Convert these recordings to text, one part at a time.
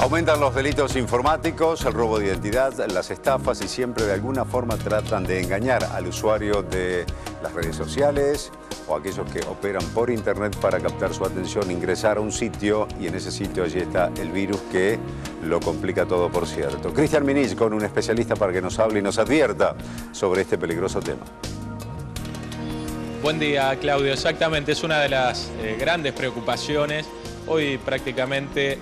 Aumentan los delitos informáticos, el robo de identidad, las estafas y siempre de alguna forma tratan de engañar al usuario de las redes sociales o aquellos que operan por internet para captar su atención, ingresar a un sitio y en ese sitio allí está el virus que lo complica todo, por cierto. Cristian Minich con un especialista para que nos hable y nos advierta sobre este peligroso tema. Buen día, Claudio. Exactamente, es una de las grandes preocupaciones. Hoy prácticamente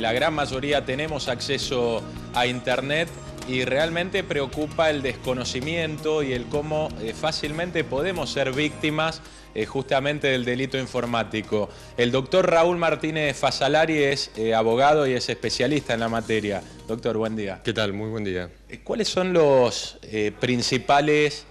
la gran mayoría tenemos acceso a Internet y realmente preocupa el desconocimiento y el cómo fácilmente podemos ser víctimas justamente del delito informático. El doctor Raúl Martínez Fasalari es abogado y es especialista en la materia. Doctor, buen día. ¿Qué tal? Muy buen día. ¿Cuáles son los principales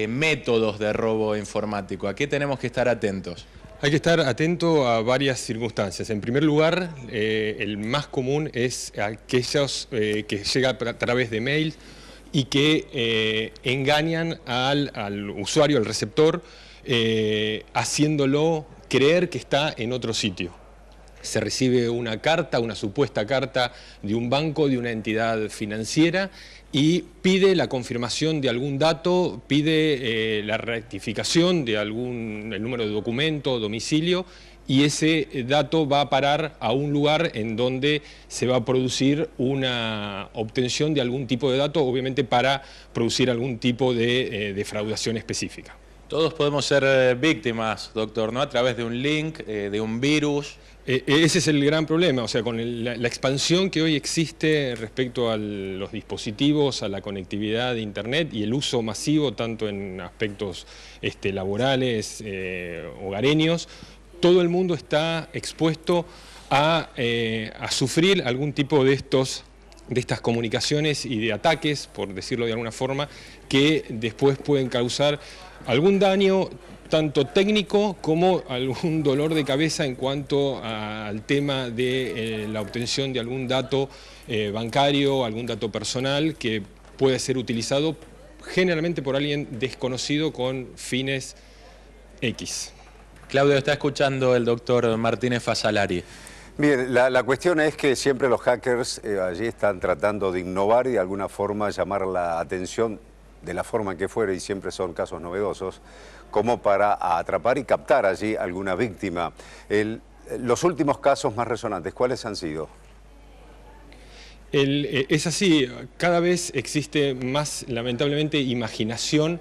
métodos de robo informático? ¿A qué tenemos que estar atentos? Hay que estar atento a varias circunstancias. En primer lugar, el más común es aquellos que llegan a través de mail y que engañan al usuario, al receptor, haciéndolo creer que está en otro sitio. Se recibe una carta, una supuesta carta de un banco, de una entidad financiera y pide la confirmación de algún dato, pide la rectificación de el número de documento, domicilio, y ese dato va a parar a un lugar en donde se va a producir una obtención de algún tipo de dato, obviamente para producir algún tipo de defraudación específica. Todos podemos ser víctimas, doctor, ¿no? A través de un link, de un virus. Ese es el gran problema, o sea, con la expansión que hoy existe respecto a los dispositivos, a la conectividad de Internet y el uso masivo, tanto en aspectos laborales, hogareños, todo el mundo está expuesto a sufrir algún tipo de estas comunicaciones y de ataques, por decirlo de alguna forma, que después pueden causar algún daño tanto técnico como algún dolor de cabeza en cuanto al tema de la obtención de algún dato bancario, algún dato personal que puede ser utilizado generalmente por alguien desconocido con fines X. Claudio, está escuchando el doctor Martínez Fasalari. Bien, la cuestión es que siempre los hackers allí están tratando de innovar y de alguna forma llamar la atención de la forma que fuere, y siempre son casos novedosos, como para atrapar y captar allí alguna víctima. Los últimos casos más resonantes, ¿cuáles han sido? Es así, cada vez existe más, lamentablemente, imaginación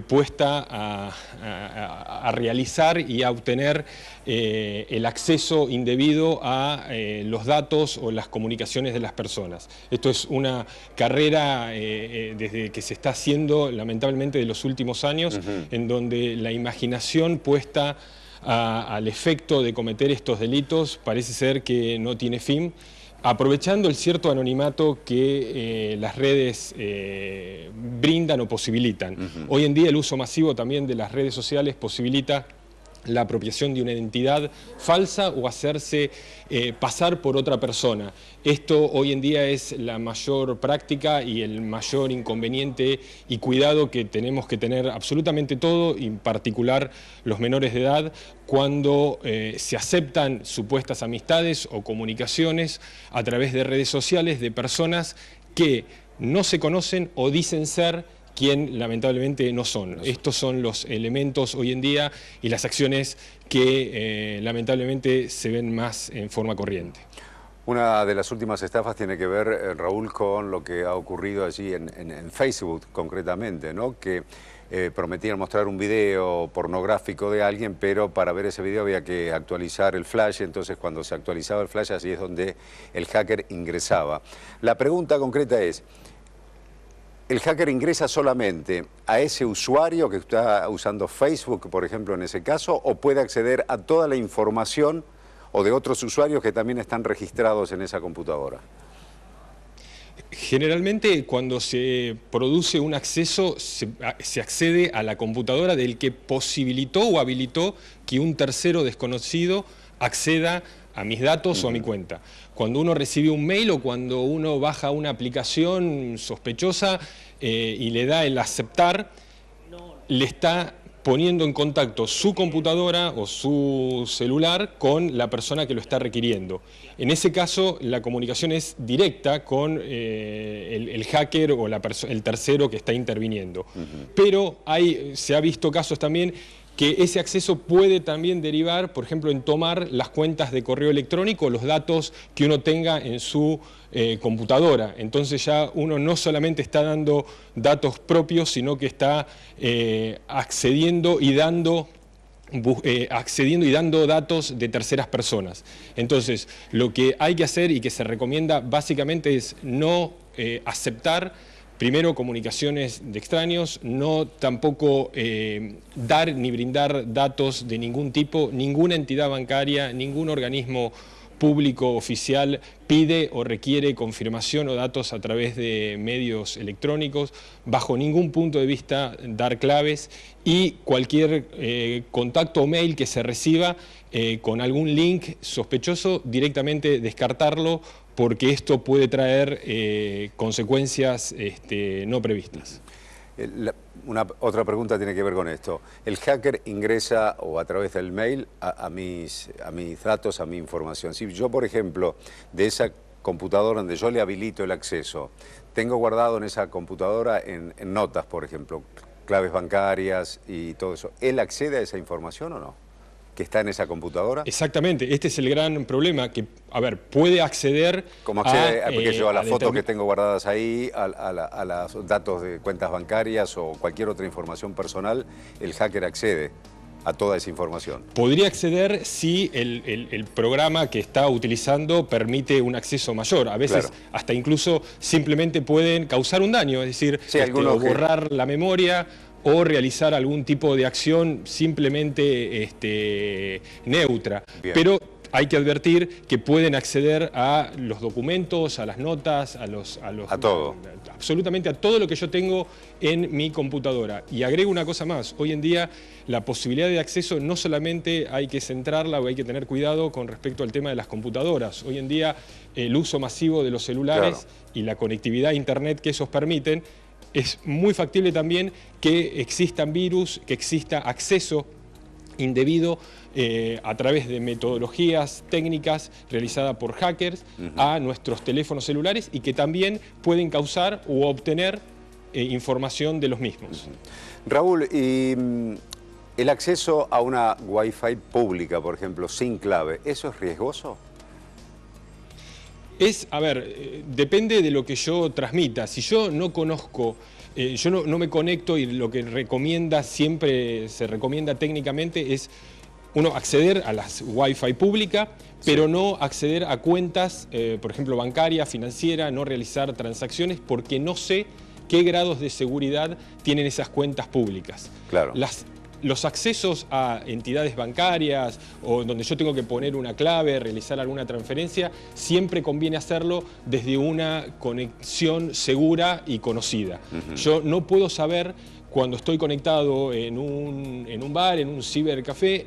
puesta a realizar y a obtener el acceso indebido a los datos o las comunicaciones de las personas. Esto es una carrera desde que se está haciendo, lamentablemente, de los últimos años, en donde la imaginación puesta al efecto de cometer estos delitos parece ser que no tiene fin, aprovechando el cierto anonimato que las redes brindan o posibilitan. Hoy en día el uso masivo también de las redes sociales posibilita la apropiación de una identidad falsa o hacerse pasar por otra persona. Esto hoy en día es la mayor práctica y el mayor inconveniente y cuidado que tenemos que tener absolutamente todo, en particular los menores de edad, cuando se aceptan supuestas amistades o comunicaciones a través de redes sociales de personas que no se conocen o dicen ser quien lamentablemente no son. Estos son los elementos hoy en día y las acciones que lamentablemente se ven más en forma corriente. Una de las últimas estafas tiene que ver, Raúl, con lo que ha ocurrido allí en Facebook concretamente, ¿no? Que prometían mostrar un video pornográfico de alguien, pero para ver ese video había que actualizar el flash, entonces cuando se actualizaba el flash allí es donde el hacker ingresaba. La pregunta concreta es: ¿el hacker ingresa solamente a ese usuario que está usando Facebook, por ejemplo, en ese caso, o puede acceder a toda la información o de otros usuarios que también están registrados en esa computadora? Generalmente cuando se produce un acceso se accede a la computadora del que posibilitó o habilitó que un tercero desconocido acceda a mis datos o a mi cuenta. Cuando uno recibe un mail o cuando uno baja una aplicación sospechosa y le da el aceptar, le está poniendo en contacto su computadora o su celular con la persona que lo está requiriendo. En ese caso, la comunicación es directa con el hacker o el tercero que está interviniendo. Pero se ha visto casos también que ese acceso puede también derivar, por ejemplo, en tomar las cuentas de correo electrónico, los datos que uno tenga en su computadora. Entonces ya uno no solamente está dando datos propios, sino que está accediendo y dando datos de terceras personas. Entonces, lo que hay que hacer y que se recomienda básicamente es no aceptar primero comunicaciones de extraños, no tampoco dar ni brindar datos de ningún tipo. Ninguna entidad bancaria, ningún organismo público oficial pide o requiere confirmación o datos a través de medios electrónicos, bajo ningún punto de vista dar claves, y cualquier contacto o mail que se reciba con algún link sospechoso, directamente descartarlo, porque esto puede traer consecuencias no previstas. Otra pregunta tiene que ver con esto. El hacker ingresa o a través del mail a mis datos, a mi información. Si yo, por ejemplo, de esa computadora donde yo le habilito el acceso, tengo guardado en esa computadora en notas, por ejemplo, claves bancarias y todo eso, ¿él accede a esa información o no? ¿Que está en esa computadora? Exactamente, este es el gran problema, que, a ver, puede acceder ¿Cómo accede a las fotos que tengo guardadas ahí, a los datos de cuentas bancarias o cualquier otra información personal? El hacker accede a toda esa información. Podría acceder si el programa que está utilizando permite un acceso mayor. A veces hasta incluso simplemente pueden causar un daño, es decir, o borrar la memoria, o realizar algún tipo de acción simplemente neutra. Bien. Pero hay que advertir que pueden acceder a los documentos, a las notas, a todo. Absolutamente a todo lo que yo tengo en mi computadora. Y agrego una cosa más: hoy en día la posibilidad de acceso no solamente hay que centrarla o hay que tener cuidado con respecto al tema de las computadoras. Hoy en día el uso masivo de los celulares y la conectividad a internet que esos permiten, es muy factible también que existan virus, que exista acceso indebido a través de metodologías técnicas realizadas por hackers a nuestros teléfonos celulares, y que también pueden causar u obtener información de los mismos. Raúl, ¿y el acceso a una Wi-Fi pública, por ejemplo, sin clave, eso es riesgoso? A ver, depende de lo que yo transmita. Si yo no conozco, yo no me conecto, y lo que siempre se recomienda técnicamente es uno acceder a las Wi-Fi públicas, pero no acceder a cuentas, por ejemplo, bancarias, financieras, no realizar transacciones, porque no sé qué grados de seguridad tienen esas cuentas públicas. Claro. Los accesos a entidades bancarias o donde yo tengo que poner una clave, realizar alguna transferencia, siempre conviene hacerlo desde una conexión segura y conocida. Yo no puedo saber, cuando estoy conectado en un bar, en un cibercafé,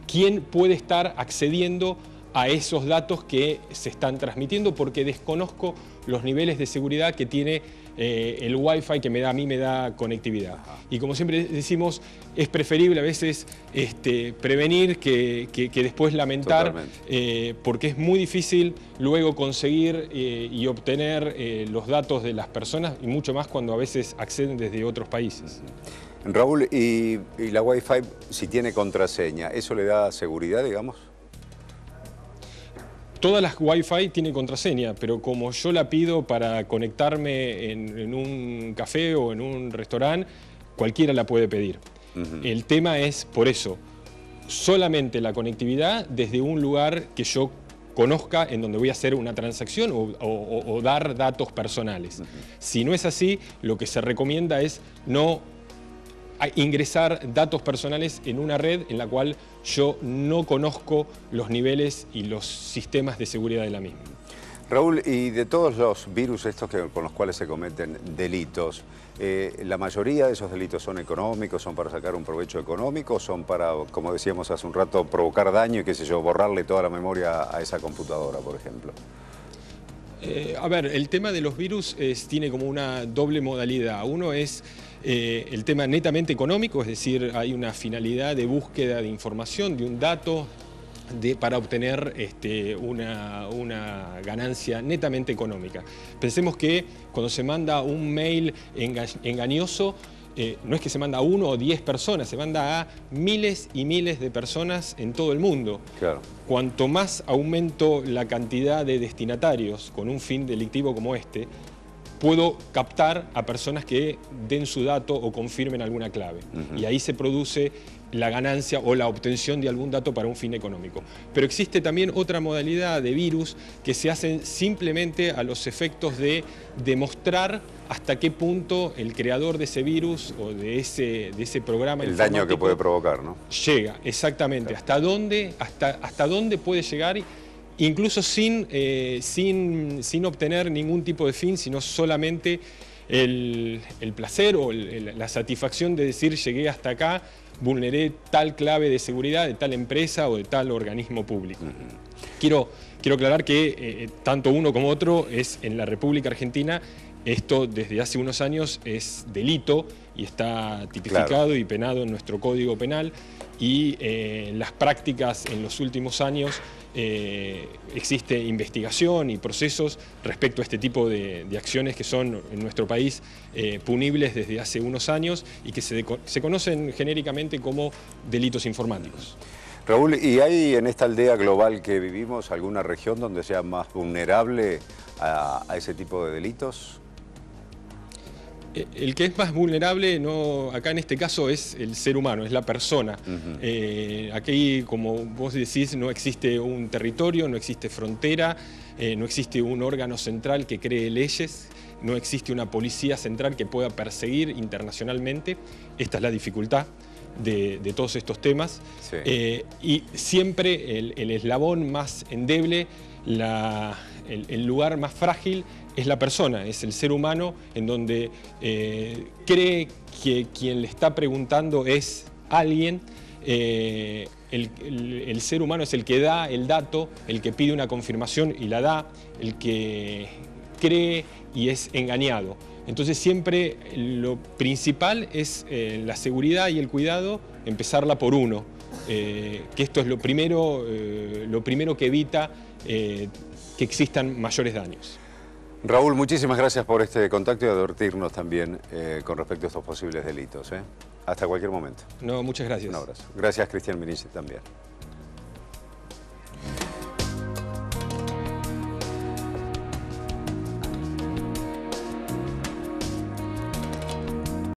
quién puede estar accediendo a esos datos que se están transmitiendo, porque desconozco los niveles de seguridad que tiene el Wi-Fi que a mí me da conectividad. Y como siempre decimos, es preferible a veces prevenir que después lamentar, porque es muy difícil luego conseguir y obtener los datos de las personas, y mucho más cuando a veces acceden desde otros países. Raúl, ¿y la Wi-Fi, si tiene contraseña, eso le da seguridad, digamos? Todas las Wi-Fi tienen contraseña, pero como yo la pido para conectarme en un café o en un restaurante, cualquiera la puede pedir. El tema es, por eso, solamente la conectividad desde un lugar que yo conozca, en donde voy a hacer una transacción o dar datos personales. Si no es así, lo que se recomienda es no ingresar datos personales en una red en la cual yo no conozco los niveles y los sistemas de seguridad de la misma. Raúl, y de todos los virus estos con los cuales se cometen delitos, ¿la mayoría de esos delitos son económicos, son para sacar un provecho económico, son para, como decíamos hace un rato, provocar daño y, qué sé yo, borrarle toda la memoria a esa computadora, por ejemplo? A ver, el tema de los virus tiene como una doble modalidad. Uno es el tema netamente económico, es decir, hay una finalidad de búsqueda de información, de un dato, para obtener una ganancia netamente económica. Pensemos que cuando se manda un mail engañoso, no es que se manda a 1 o 10 personas, se manda a miles y miles de personas en todo el mundo. Claro. Cuanto más aumento la cantidad de destinatarios con un fin delictivo como este, puedo captar a personas que den su dato o confirmen alguna clave. Y ahí se produce la ganancia o la obtención de algún dato para un fin económico. Pero existe también otra modalidad de virus que se hacen simplemente a los efectos de demostrar hasta qué punto el creador de ese virus o de ese programa el daño que puede provocar, ¿no? Llega, exactamente. Claro. Hasta dónde puede llegar, incluso sin obtener ningún tipo de fin, sino solamente el placer o la satisfacción de decir llegué hasta acá, vulneré tal clave de seguridad de tal empresa o de tal organismo público. Quiero aclarar que tanto uno como otro es en la República Argentina. Esto desde hace unos años es delito y está tipificado, claro, y penado en nuestro Código Penal, y las prácticas en los últimos años existe investigación y procesos respecto a este tipo de acciones que son en nuestro país punibles desde hace unos años y que se conocen genéricamente como delitos informáticos. Raúl, ¿y hay en esta aldea global que vivimos alguna región donde sea más vulnerable a ese tipo de delitos? El que es más vulnerable, acá en este caso, es el ser humano, es la persona. Aquí, como vos decís, no existe un territorio, no existe frontera, no existe un órgano central que cree leyes, no existe una policía central que pueda perseguir internacionalmente. Esta es la dificultad de todos estos temas. Sí. Y siempre el eslabón más endeble, el lugar más frágil, es la persona, es el ser humano, en donde cree que quien le está preguntando es alguien. El ser humano es el que da el dato, el que pide una confirmación y la da, el que cree y es engañado. Entonces siempre lo principal es la seguridad y el cuidado, empezarla por uno, que esto es lo primero que evita que existan mayores daños. Raúl, muchísimas gracias por este contacto y advertirnos también con respecto a estos posibles delitos. Hasta cualquier momento. No, muchas gracias. Un abrazo. Gracias, Cristian Minici, también.